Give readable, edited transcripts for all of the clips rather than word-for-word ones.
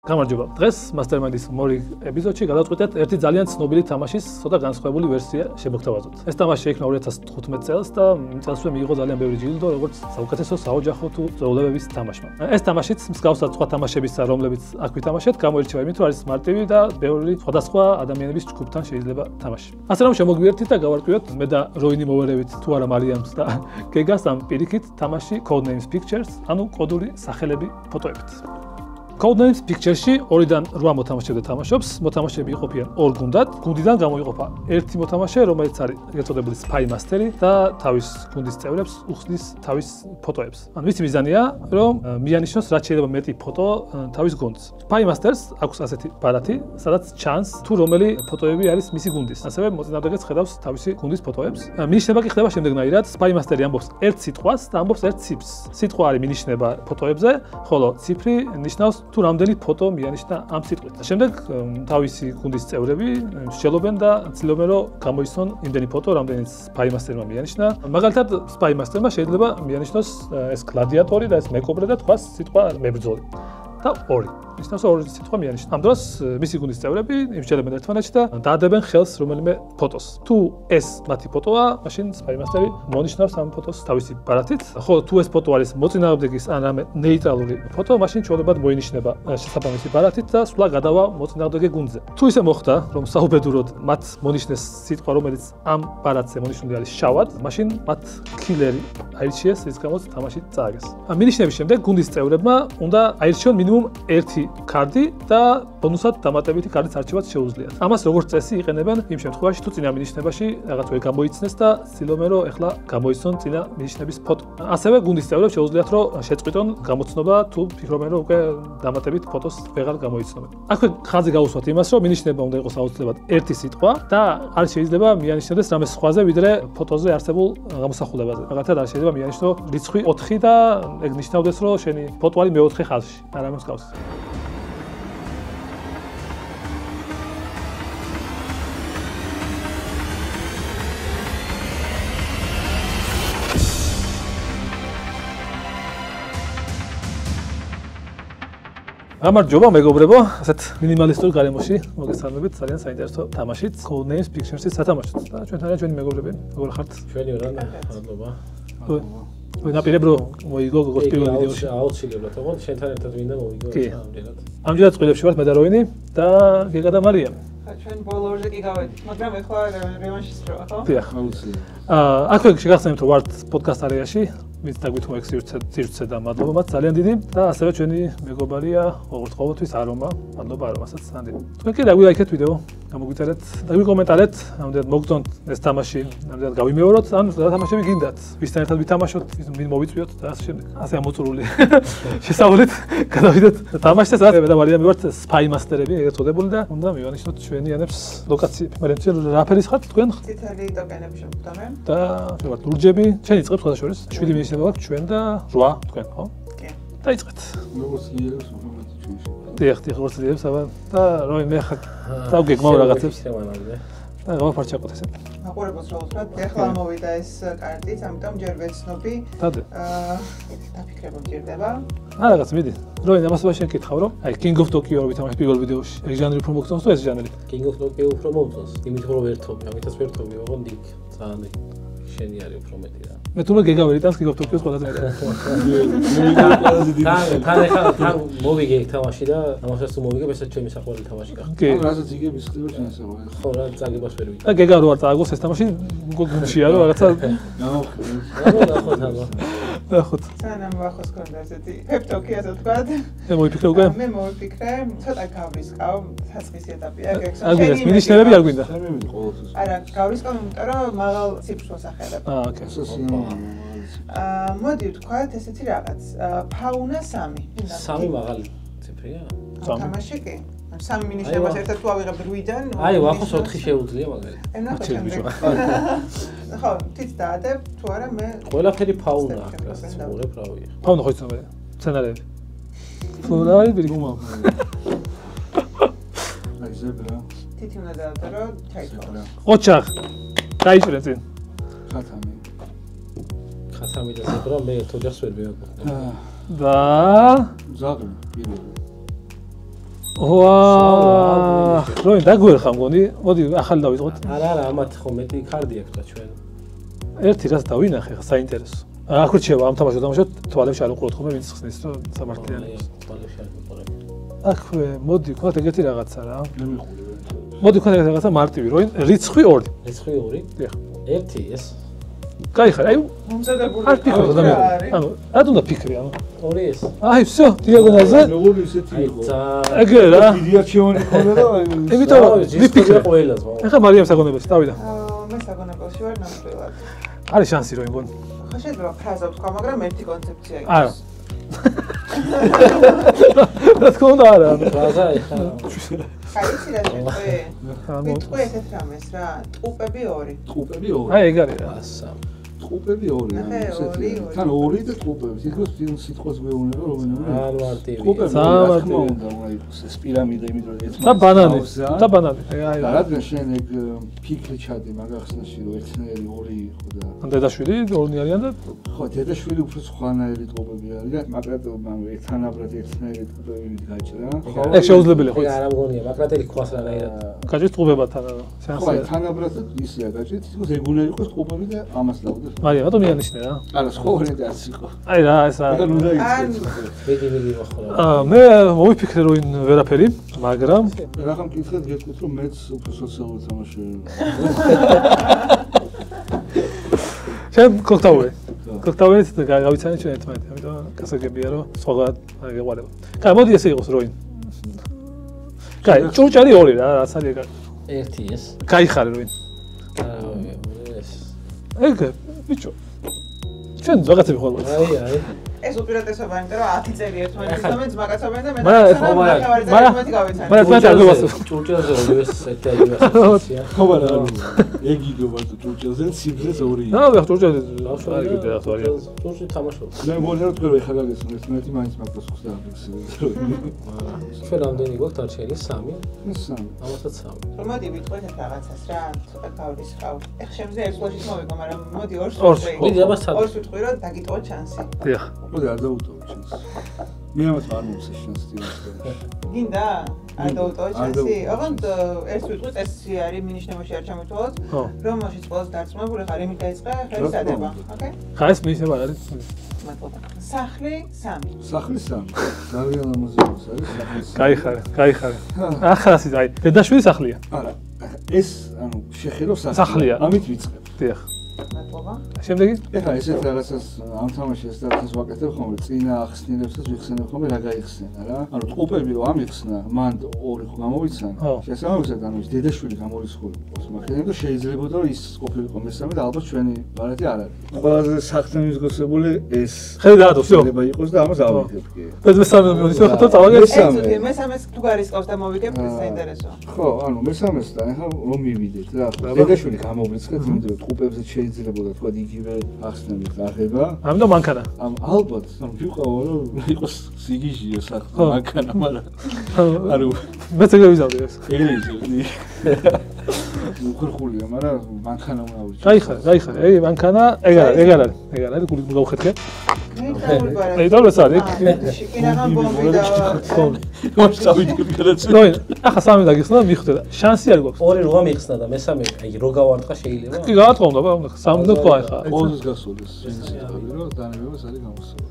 გამარჯობა. დღეს Mastermind-ის მორი ეპიზოდში გადავწყვიტეთ ერთი ძალიან ცნობილი თამაშის ცოტა განსხვავებული ვერსია შემოგთავაზოთ. ეს თამაში შეიქმნა 2015 წელს და იმ წელსვე მიიღო ძალიან ბევრი ჯილდო, როგორც საუკეთესო საოჯახო თუ წვეულებების თამაშმა. ეს თამაშიც მსგავსად სხვა თამაშებისა, რომლებიც აქ ვითამაშეთ, გამოირჩევა იმით, რომ არის მარტივი და ბევრი სხვადასხვა ადამიანების ჯგუფთან შეიძლება თამაში. ასე რომ შემოგვიერთით და გავარკვიოთ მე და როინი მოვერევით თუ არა მარიამს და გეგას ამ პირიქით თამაში Codenames Pictures, ანუ კოდური სახელები ფოტოებით. Codenames Pictures-ში 2-დან 8 მოთამაშე თამაშობს. მოთამაშეები იყოფიან 2 გუნდად. გუნდიდან გამოიყოფა ერთი მოთამაშე, რომელიც არის ეგრეთწოდებული Spy Master და თავის გუნდის წევრებს უხსნის თავის ფოტოებს. ანუ მისი მიზანია, რომ მიანიშნოს რაც შეიძლება მეტი ფოტო თავის გუნდს. Spy Masters აქვს ასეთი ბარათი, სადაც ჩანს თუ რომელი ფოტოები არის მისი გუნდის. ასევე მოწინააღმდეგეც ხედავს თავისი გუნდის ფოტოებს. მინიშნება კი ხდება შემდეგნაირად: Spy Master ამბობს ერთ სიტყვას და ამბობს ერთ ციფრს. სიტყვა არის მინიშნება ფოტოებზე, ხოლო ციფრი ნიშნავს თუ რამდენი ფოტო მიანიშნა ამ სიტყვით. შემდეგ თავისი გუნდის წევრები მსჯელობენ და ცდილობენ რომ გამოისწონ იმდენი ფოტო, რამდენიც Spy Master-მა მიანიშნა. მაგალითად, Spy Master-მა შეიძლება მიანიშნოს ეს გლადიატორი და ეს მეკობრე და თქვას სიტყვა მებრძოლი. და 2. ისნავს 2 სიტყვა მიანიშნა. ამ დროს მისი გუნდის წევრები იმსჯელებენ ერთმანეთში და დაადებენ ხელს რომელიმე ფოტოს. თუ ეს მათი ფოტოა, მაშინ Spy Master-ი მონიშნავს ამ ფოტოს თავისი ბარათით. ხოლო თუ ეს ფოტო არის მოწინააღმდეგის ან რამე ნეიტრალური ფოტო, მაშინ ჩვეულებად მოინიშნება შესაბამისი ბარათით და სვლა გადავა მოწინააღმდეგე გუნდზე. თუ ისე მოხდა, რომ საუბედუროდ მათ მონიშნეს სიტყვა, რომელიც ამ ბარათზე მონიშნული არის შავად, მაშინ მათ killer-ი აირჩიეს, რის გამოც თამაში წააგეს. მინიშნების შემდეგ გუნდის წევრებმა უნდა აირჩიონ მინიმუმ 1 კარდი და ბონუსად დამატებითი კარდის არჩევაც შეუძლიათ. ამას როგორც წესი იყენებენ იმ შემთხვევაში, თუ წინა მინიშნებაში რაღაც ვერ გამოიცნეს და ცდილობენ რომ ეხლა გამოიცნონ წინა მინიშნების ფოტო. ასევე გუნდის წევრებს შეუძლიათ რომ შეწყვიტონ გამოცნობა თუ ფიქრობენ რომ უკვე დამატებით ფოტოს ვეღარ გამოიცნობენ. აქვე ხაზი გაუსვათ იმას, რომ მინიშნება უნდა იყოს აუცილებლად ერთი სიტყვა და არ შეიძლება მიანიშნებდეს რამე სხვაზე ვიდრე ფოტოზე არსებულ გამოსახულებაზე. მაგალითად არ შეიძლება მიანიშნო რიცხვი 4 და ეგ ნიშნავდეს რომ შენი ფოტო არის მე-4 ხაზში. არა მსგავს. გამარჯობა მეგობრებო, ასეთ მინიმალისტურ გარემოში მოგესალმებით ძალიან საინტერესო თამაშით Codenames Pictures-ის სათამაშოდ და ჩვენთან არის ჩვენი მეგობრები. როგორ ხართ? ჩვენი რა მადლობა. ნაპირებ რომ მოიგო გოგოს პირველ ვიდეოში. აუცილებლად, თქო, შენთან ერთად მინდა მოვიგო ამჯერად. ამჯერად წყვილებში ვართ მე და როინი და გეგა და მარიამ. ჩვენ ბოლოზე კი გავედით, მაგრამ ეხლა რევანშის დროა, ხო? დიახ, აუცილებლად. აქვე შეგახსენებთ რომ ვართ პოდკასტ არეაში. მით დაგვითმო ექსპერტზე და მადლობა მათ ძალიან დიდი და ასევე ჩვენი მეგობარია როგორც ყოველთვის არომა, მადლობა არომასაც ძალიან დიდი. თქვენ კი დაგვილაიქეთ ვიდეო, გამოგვიწერეთ, დაგვიკომენტარეთ, ამდენად მოგწონთ ეს თამაში, ამდენად გავიმეოროთ, ან რა თამაშები გინდათ, ვისთან ერთად ვითამაშოთ, ვინ მოვიწვიოთ და ასე შემდეგ. ასე ამოწურული შესავლით გადავიდეთ თამაშზე, სადაც მე და მარიამი ვართ Spy Master-ები, ეგრეთ წოდებული და უნდა მივანიშნოთ ჩვენიანებს ლოკაციები. მარიამ, რა ფერის ხართ თქვენ? წითელი ტოკენები შევხვდამე. და ვართ ლურჯები, ჩვენი წებს ხოლმე შორის 7 მინიშნება გვაქვს ჩვენ და 8 თქვენ, ხო? კი. დაიწყეთ. როგორც ლიერებს უბრალოდ ჩვენში. დიახ, როგორც ლიერებს, აბა და რომ მე ხა დავგეგმავ რაღაცებს. და გავაფარჩაკოთ ესე. მაყურებელს რა ვთქვათ, ეხლა მოვიდა ეს კარტიც, ამიტომ ჯერ ვეცნობი. დადე. დაფიქრება მჭირდება. რაღაც მიდი. როინ ამასობა შენ კითხავ რომ აი King of Tokyo ვითამაშ პირველ ვიდეოში. ეგ ჟანრი უფრო მოგწონს თუ ეს ჟანრი? King of Tokyo უფრო მომწონს, იმით რომ ვერთობი, ამითაც ვერთობი, ოღონდ იქ ძალიან შენი არის უფრო მეტი რა. მე თუნდაც გეგავერიტანს King of Tokyo-ს ყველაზე მეტი. თან ეხლა მოვიგე ეგ თამაში და ამასაც თუ მოვიგებ, ესაც ჩემი საყვარელი თამაში გახდა. კი. რასაც იგებს ხდება შენ საყვარელი. ხო რა, წაგებას ვერ ვიტყვი. და გეგა რო არ წააგოს ეს თამაში გუნდშია რომ რაღაცა ნახოთ. სანამ ვახოს კონდა ესეთი პეპტოკი ასე ვთქვათ. მე მოვიფიქრე უკვე? მე მოვიფიქრე, ცოტა გავრისყავ, საწყისი ეტაპია, ეგ არ გვინდა, მინიშნებები არ გვინდა. შემივიდი ყოველთვის. არა, გავრისყავ, იმიტომ რომ მაღალ ციფრს ვასახელებ. ოკეი. მოდი ვთქვათ ესეთი რაღაც. ფაუნა 3. 3 მაღალი ციფრია? თამაში კი. 3 მინიშნებას ერთად თუ ავიღებ 8-დან. აი, ვახოს 4 შეუძლია მაგალითად. ნახოთ შემდეგ. ხო, თიც დაადებ, თუ არა მე ყველაფერი ფაუნა აქვს, რასაც მოღებ რა ვიღებ. ფაუნა ხო იცნობ სცენარები. ფლორალი ბირგუმა. აი ზებრა. თითი უნდა დაადო რომ ჩაითვალა. ოჩახ. დაიჭრე წინ. ხათამი. ხათამი და ზებრა მე ერთ ოჯახს ვერ მივაკვირდი. და ზაღლი პირველი. ვა როინ დაგვერხა მგონი მოდი ახალი დავიწყოთ არა ამათ ხო მეტი კარდი აქვს და ჩვენ ერთი რაც დავინახე ხა საინტერესო აქ რჩება ამ თამაშს დავამშოთ თვალებში არ უყუროთ ხოლმე ვინც ხსნის რომ სამართლიანი თვალებში არ უყურებ აქ მოდი თქვა ეგეთი რაღაცა რა მე მიყურე მოდი თქვა ეგეთი რაღაცა მარტივი როინ რიცხვი 2 რიცხვი 2 დიახ 1 ეს კაიხარ აი მომზადებული არ ფიქრობ ადამიანი ანუ რა უნდა ფიქრი ანუ 2 ეს აი всё დიაგონალზე როგორი ისეთი იყო ეგრე რა დიდი არჩევანი ქონდა და იმიტომ ვიფიქრე ყველას ხო ეხლა მარიამ საგონებელში დავიდა მე საგონებელში ვარ ნამდვილად არის შანსი რომ მგონი ხო შეიძლება ფრაზა ვთქვა მაგრამ ერთი კონცეფცია არა აქვს რა თქმა უნდა არა ფრაზა ეხა აი იცი რა შევხვი ვიტყვი ესეთ რამეს რა ტყუპები 2 ტყუპები 2 აი ეგ არის რა ასა ტყუპები 2 ნახე, ორი. თან 2 და ტყუპები თითქოს სიტყვას გვეუბნება რომელიმე არ მარტივი ტყუპები რა თქმა უნდა უნდა იყოს ეს პირამიდა იმიტომ რომ ერთმანეთს და ბანანი და ბანანი აი და რადგან შენ ეგ ფიქრი ჩადე მაგახსნაში რომ ერთნაირი 2 იყო და დედაშვილი ორნი არიან და ხო დედაშვილი უფრო სხვანაირი ტყუპები არის და მაგრამ თანაბრად ერთნაირი ტყუპები გაჭრა ხო ეგ შეუძლებელია ხო ეგ არ ამგონია მაკრატელი ქვას რანაირად გაჭირს ტყუპებთან ხო შანსია თანაბრად ისეა გაჭრით თითქოს ეგ უნდა იყოს ტყუპები და ამას დავდებ მარიამ რატომ მიანიშნე რა არა სხვა ვარიანტი არც იყო აი რა ეს რა და უნდა ან იცოდეს მიდი მოხდა მე მოვიფიქრე რომ ვერაფერი მაგრამ რახან მკითხეთ გეტყვით რომ მეც უფრო სოციალური თამაში შენ კოქტაურით გავიცანე ჩვენ ერთმანეთი ამიტომ გასაგებია რომ სხვაგან გეყარება კაი მოდი ესე იყოს როინ კაი ჭურჭელი 2 რა რაც არის ეგ 1 ეს кайხარე როინ ეს ეგ ბიჭო ჩვენ ზოგადები ხოლმე აი ეს უპირატესობა იმიტომ რომ 10 წელი ერთმანეთის გამენ ძმაკაცობენ და მე მაგრამ ჭურჭელზე ეს სეტელია ხო მაგრამ ეგ იგობა თუ ჭურჭელზე სიბრძეს 2 რა ჭურჭელი არ გიდე ახლა ჭურჭი თამაშობს მე მგონია რომ თქვენ ეხლა გაგესმის ერთმანეთი მაინც მაგას ხს და აფიქსირებს ჩვენ რამდენი გვაქვს არჩენი 3 სამ ამასაც 3 მოდი ვიტყვით ეს რაღაცას რა ცოტა გავრისყავ ეხ შემზე ერთ ფლოშიც მოვიგო მაგრამ მოდი ორს მიდი ამას ცად ორს ვიტყვი რომ დაგიტყო ჩანსი დიახ მოდი არ დაუტოვო ჩანს მე ამას არ მომწეს შანსი ტიპს გინდა არ დაუტყო ჩანსი ოღონდ ერთს ვიტყვით ეს არის მინიშნებაში არ ჩამოთვალოთ რომელშიც ყველას დარწმუნებული ხარ იმით დაიწყე ხელი სადება ოკეი ხა ეს მინიშნება არ არის მადლობა სახლი 3 სახლი 3 ძალიან ამაზეებს არის სახლი кайხარ ახლა აი დედაშვილი სახლია არა ეს ანუ შეხირო სახლია ამით ვიწყებ დიახ მადლობა შემდეგი ეხლა ესეთ რაღაცას ამ თამაშს დაწეს ვაკეთებ ხოლმე წინა ახსნილებსაც ვიხსენებ ხოლმე რა გაიხსენა რა ანუ ტყუპები რომ ამიხსნა მან 2 ხო გამოვიცან შესაბამისად ანუ ის დედაშვილი გამორიცხული ყავს მაგრამ და შეიძლება რომ ის ყოფილიყო მესამე და ალბათ ჩვენი ბარათი არ არის ყველაზე სახთან მისგოსებული ეს ხელი დაადო всё შეიძლება იყოს და ამას ავიღებ კი ეს მესამე მოვიცი ხო წავაგე მესამეს თუ გარისყავს და მოვიგებ ეს საინტერესო ხო ანუ მესამეს და ეხლა რომ მივიდეთ რა დედაშვილი გამოვრიცხეთ იმიტომ რომ ტყუპებზე შეიძლება თქვა იგივე ახსნებით აღება ამიტომ მანქანა ალბათ ვიყავ რომ იყოს სიგიჟიო საქმე მანქანა მაგრამ ანუ მეც ეგრე ვიზავდი ეს ეგრე უხერხულია მაგრამ მანქანა უნდა ავიჭრო кайხარ ე მანქანა ეგ არის გული გავხეთქე მე დავსარი შიკინაღან ბომბი და მოსწავიდები გადაწყვეტ ნოი ახლა 3 დაგიხსნა მიხვდა შანსი არ გვაქვს 2 რო გამიხსნა და მესამე აი რო გავარტყა შეიძლება კი გაატყობდა ბა 3 და თქვა ახლა ყოველთვის გასულის შეიძლება რომ დანებებას არის გამოსული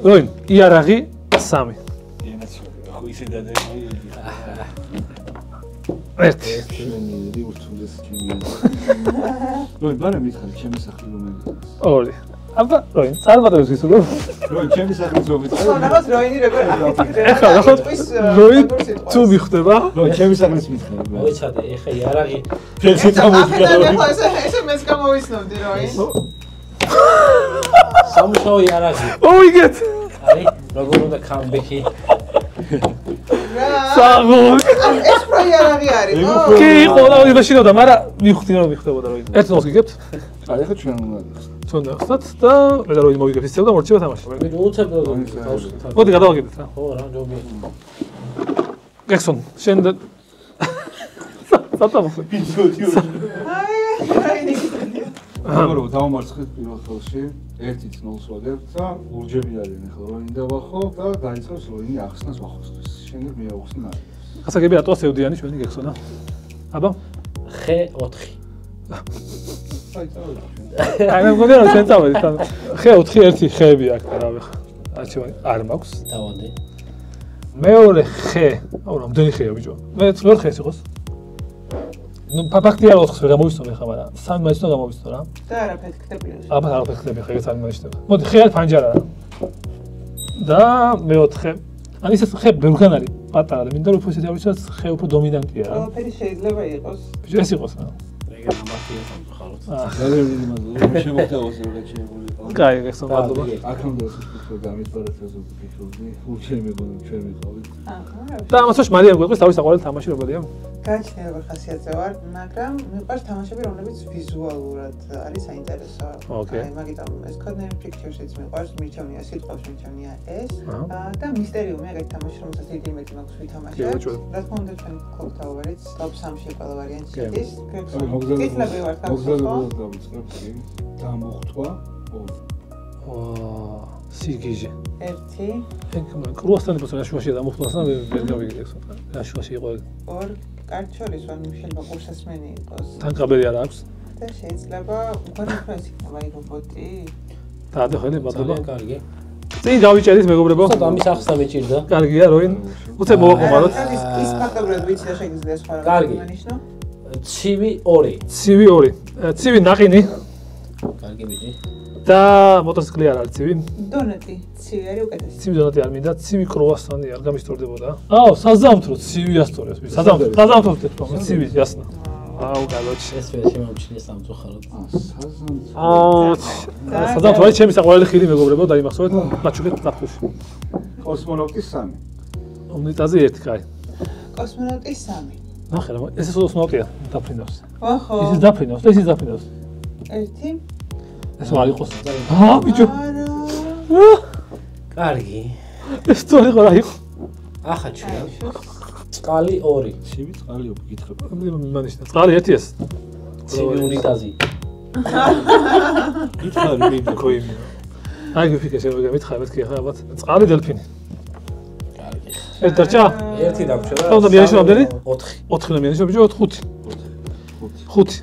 როინ იარაღი 3 ხო ისე დადა ერთი ჩვენი რიურთულეს ჩემი როინ ბარა მითხარი ჩემი სახლი რომელია 2 აბა როინ წარმატებს ის რომ როინ ჩემი სახლის რომ მითხარი ხო რაღაც როინი როგორ ეხლა ნახოთ როინ თუ მიხვდება როინ ჩემი სახლის მითხარი მოიცადე ეხა იარაღი ფელში წამოდგა ხო ესე მეც გამოვიცნობდი როინ სამუშაო იარაღი ოიგეთ აი როგორ უნდა კამბექი საღო ეს პროიარაღი არის ხო კი ყველა იმაშინოდა მაგრამ მიხვდი რომ მიხვდებოდა როინ ერთ ნოს გიგებთ აი ახლა ჩვენ უნდა ჩვენ დავხსნათ და მე რა როინ მოვიგებ ისევ და მორჩება თამაში მე უცებდა მოდი გადავაგებთ რა ხო რა ჯობია გექსონ შენ და სათამაშო აი რაინი მაგრამ დავამარცხეთ პირველ ხელში 1-0-ს ვაგებთ და გურჯები არიან ახლა როინი დავახო და დაიწყებს როინი ახსნას ვახოსთვის. შენერ მე ავხსნა. გასაგებია რატო სევდიანი ჩვენი გეხსონა? აბა? ხე 4. აი მე მგონია რომ ჩვენ წავედით ან ხე 4 ერთი ხეები აქ რავი ხა. არჩევანი არ მაქვს. დავადე. მეორე ხე, აუ რამდენი ხეა ბიჭო? მე მეორე ხეს იყოს. ნუ ფაქტია რომ 4-ს ვერ გამოვიცნობ ხა, მაგრამ 3 მაინც უნდა გამოვიცნო რა. და არაფერი ხდებია. აბა არაფერი ხდებია, ხე ძალიან მოიშტება. მოდი ხე არის ფანჯარა რა. და მეოთხე. ან ისე ხე ბევრგან არის პატარა, მინდა რომ უფრო ისეთი ავიცოთ ხე უფრო დომინანტია რა. ყველაფერი შეიძლება იყოს. ბიჭო ეს იყოს რა. ეგ ამართია სამწუხაროდ. ძალიან დიდი მადლობა. მე შემოთავაზე რომ გაჩერებული. კაი, გასულ მადლობა. აქამდე ვფიქრობ დამისპარათაზე ვფიქრობდი. ურჩე მეგონი ჩვენ ვიყავით. და ამასოჩ მარიამ გვიყვეს თავის საყვარელი თამაში როგორია? გაჩნია როგორ ხასიათზე ვარ, მაგრამ მიყვარს თამაშები, რომლებიც ვიზუალურად არის საინტერესო. აი, მაგიტომ ეს Codename Pictures-იც მიყვარს, მირჩევნია სიტყვებს, მირჩევნია ეს. და მისტერიუმი ეგეთი თამაში, რომელსაც დიდი იმედი მაქვს ვითამაშებ. რა თქმა უნდა, ჩვენ Clock Tower-იც top 3-ში ყველა ვარიანტი შედის. კეთილები ვართ მოგზაურობა დავიწყებ კი. დამოხტვა 2. სიგიჟე. 1. ეგ კრუასტანი პოსა შუაშია დამოხტვასა ვერ გავიგე ეს. რა შუაში იყო ეგ? 2. კართ შორის ვარ შეიძლება კურსასმენი იყოს. თანკაბელი არ აქვს? და შეიძლება მგონი რომ ეს იქნება აი რობოტი. დაადე ხოლმე მადლობა. კარგი. წინ დავიჭერით მეგობრებო. ცოტა ამის ახსნა მეჭირდა. კარგია როინ. უცებ მოვაყომაროთ. ის ფაქტობრივად ვიცი და შეგიძლია სხვა რა განიშნო. ცივი 2. ცივი 2. ცივი ნაყინი. კარგი ბიჭი. და მოტოციკლი არ არის ცივი. დონატი, ცივი არის უკეთესი. ცივი დონატი არ მინდა, ცივი კრუასანი არ გამისტორდებოდა. აუ, საზამთრო ცივი ასწორებს. საზამთრო ვთქვი, ცივი ясно. აუ, გალოჩი. ეს ვერ შემომჩნია სამწუხაროდ. საზამთრო არის ჩემი საყვარელი ხილი მეგობრებო, დაიმახსოვრეთ, მაჩუქეთ ზაფხულში. კოსმონავტი 3. უნიტაზი 1, კაი. კოსმონავტი 3. ნახე რა, ეს კოსმონავტია, დაფრინავს. ოხო. ის დაფრინავს, ეს დაფრინავს. 1. ეს არ იყოს. აა, ბიჭო. კარგი. ეს თორე ყო რა იყო? ახაჩია. წყალი 2. ცივი წყალი ვკითხებ. მანიშნა, წყალი 1 ეს. ცივი უნიტაზი. გითხარი მე კოიმი. აი გიფიქე შევიგე მითხარ მეთქი ახლა ალბათ წყალი დელფინი. კარგი. ეს დარჩა? 1 დაგვრჩა და. თუნდა მიაშო რამდენი? 4. 4 მიაშო ბიჭო 5. 5.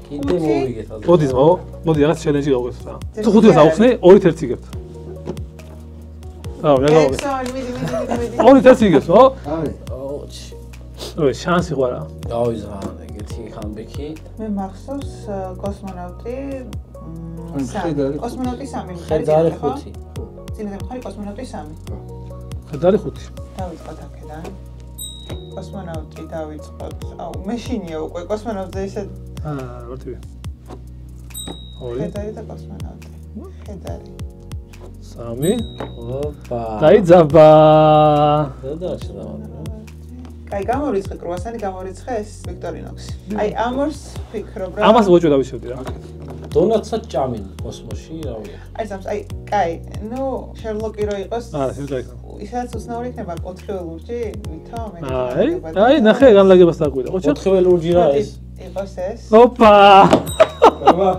კიდე მოვიგეთ ალბათ. მოდი ზმაო, მოდი რაღაც ჩელენჯი გავუგეთ რა. თუ 5-ს ავხსნე, 2-1 იგებთ. აუ, რა გავუგეთ. 2-1 იგებს, ო? აი. ой, შანსი ხო არა? დავიზრა ეგეთი ხამბექი. მე მახსოვს კოსმონავტი ხედარი. კოსმონავტი 3. ხედარი 5. წინაზე მხარი კოსმონავტი 3. ხედარი 5. დავიწყოთ აქედან. კოსმონავტი დავიწყოთ. აუ, მეშინია უკვე კოსმონავტზე ისე ვარტივი. ორი. ხედარი და კოსმონავტი. ხედარი. 3. ოპა. დაიძაბა. და დაჩრდა. აი, გამორიცხე კრუასანი, გამორიცხე ეს ვიქტორინოქსი. აი, ამორს ვფიქრობ რა. ამას უჭო დავიშევდი რა. დონატსაც ჭამენ კოსმოსში, რავია. აი, სამს, აი, კაი, ნუ შერლოკი რო იყოს. არა, შეიძლება იქნება. ისაც უცნაური იქნება 4 ლურჯი, ვითომ მე. აი, ნახე განლაგებას დაგვიდა. ხო, 4 ლურჯი რა ეს? იყოს ეს. ოპა!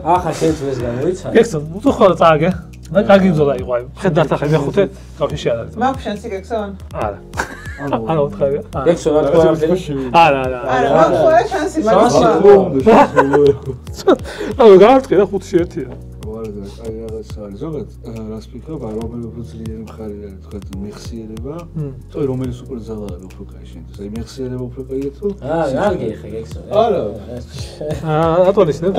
ახლა შენ ეს გამოიცან. გექსონ, უცხოა წააგე. და კარგი ბრძოლა იყო აი. ხედართ ახლა მეხუთე კავშირი არ არის. მაქვს შანსი გექსონ? არა. არა, უთხარია. გექსონ რა თქმა უნდა. არა. არა, მაქვს შანსი, მაგრამ აუ, გავარცხე და 5-ში 1-ია. ვარდა, აი რაღაც არის. ზოგადად რას ფიქრობ, არ რომელი უფრო ძლიერი მხარე არის, თქვა მეხსიერება. თორე რომელიც უფრო ძალა არის უფრო კაი შენთვის. აი მეხსიერება უფრო კაია თუ? კარგი ხე გექსონ. არა. ატონიშნებ.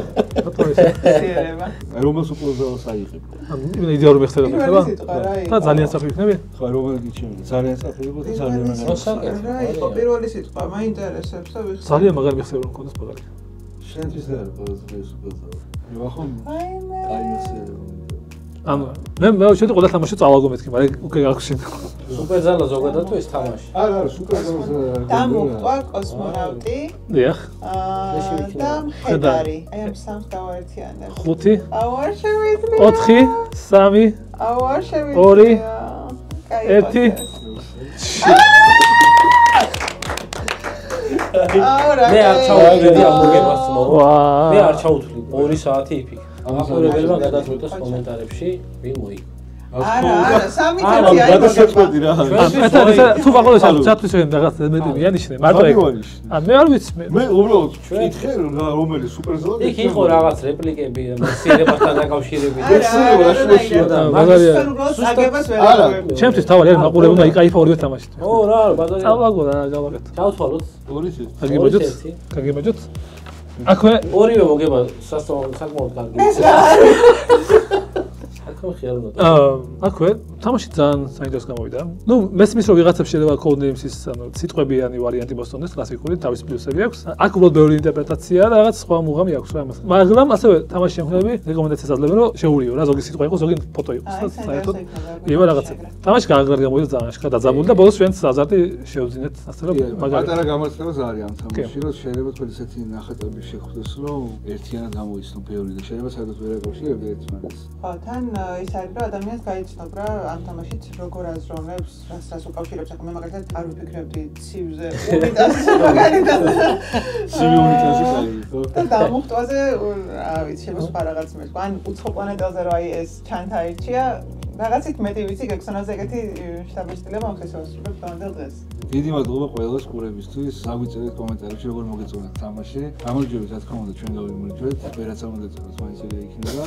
მეხსიერება. აი რომელს უფრო ძალას აიღებ. ანუ იდეალური მეხსიერება ხდება? და ძალიან საფი იქნები? ხო, რომელი გიჩვენე. ძალიან საფი იყო და ძალიან რა იყო პირველი სიტყვა, მაინტერესებს და ვიხსენე. ძალიან მაგარი მეხსიერება მქონდეს პაგარი. შენთვის და არა ყველაზე სუპერზალა. ვახომ აი მე. აი მეხსიერება. ანუ მე შევდი ყველა თამაში წავალგო მეთქი, მაგრამ უკვე გაგვშენ. სუპერზალა ზოგადად თუ ეს თამაში? არა, სუპერზალა. დამოყვა კოსმონავტი. დიახ. და ხედარი. აი ამ სამს დავაერთიანებ. 5. აუ არ შევიძლია. 4, 3, აუ არ შევიძლია. 2, კაი. 1. აუ რა. მე არ ჩავუდგები ამ მოგებას მოო. ვა. მე არ ჩავუთვლი 2 საათი იფიქ. მაყურებელმა გადაწყვიტოს კომენტარებში ვინ მოიგო. არა, სამი წუთი აი გადასაწყვეტი რა. თუ მაგალითად ჩათვლის ვენ რაღაც მეტი მიანიშნე, მარტო ეგ. მე არ ვიცი მე უბრალოდ ვკითხე რომელი სუპერზონა. იქ იყო რაღაც რეპლიკები, სიერებასთან დაკავშირებით. ჩემთვის თავი არის მაყურებელმა იკაიფა ორივე თამაში. ო რა, ბაზარი. წავაგო რა, გავაკეთე. ჩავთვალოთ. გაგიმეჯოთ? გაგიმეჯოთ? აქვე ორივე მოგება საკმაოდ კარგი. აქვე თამაში ძალიან საინტერესო გამოვიდა. ნუ მესმის რომ ვიღაცებს შეიძლება codenames-ის სიტყვებიანი ვარიანტი მოსწონდეს კლასიკური, თავის პლუსები აქვს. აქ უბრალოდ ბევრი ინტერპრეტაცია და რაღაც სხვა მუღამი აქვს რა ამას. მაგრამ ასევე თამაშის შემქმნელები რეკომენდაციას აძლევენ რომ შეურიო რა, ზოგი სიტყვა იყოს, ზოგი ფოტო იყოს და საერთოდ ივა რაღაცები. თამაში გაგრად გამოვიდა ძალიან აშკარად დაძაბული და ბოლოს ჩვენც აზარტი შევძინეთ, ასე რომ მაგარი. პატარა გამოცდილებას არის ამ თამაში, რომ შეიძლება თქვენ ესეთი ნახატები შეხვდეს, რომ ერთიანად გამოიცნო ბევრი და შეიძლება საერთოდ ვერ აკავშირებდე ერთმანეთს. ხო, თან ის არის რომ ადამიანს გაიცნობ რა ამ თამაშით როგორ აზროვნებს, რასაც უკავშირებს. ახლა მე მაგალითად არ ვფიქრებდი ცივზე უნიტაზს მაგალითად. ცივი უნიტაზი გაიგო. და დამუხტვაზე რა ვიცი, შეიძლება რაღაც მეს. ან უცხო პლანეტაზე რა აი ეს ჩანთაირჩია, რაღაცით მეტი ვიცი გექსონაზე ეგეთი შტაბისტილება ახსოვსებთ თანდელ დღეს. დიდი მადლობა ყველას ყურებისთვის. აგვიწერეთ კომენტარებში როგორ მოგეწონათ თამაში. გამარჯვებით, რა თქმა უნდა, ჩვენ გავიმარჯვეთ. ვერაც არ უნდა წეროთ, მაინც ეგრე იქნება.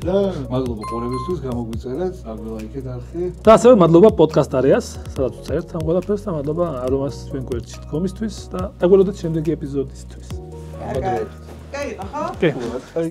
და მადლობა ყურებისთვის, გამოგვიწერეთ, აგვილაიქეთ არხი. და ასევე მადლობა პოდკასტ არეას, სადაც ვწერთ ამ ყველაფერს და მადლობა არომას ჩვენ გვერდში დგომისთვის და დაგველოდეთ შემდეგი ეპიზოდისთვის. კარგად. კაი, ახლა? კი.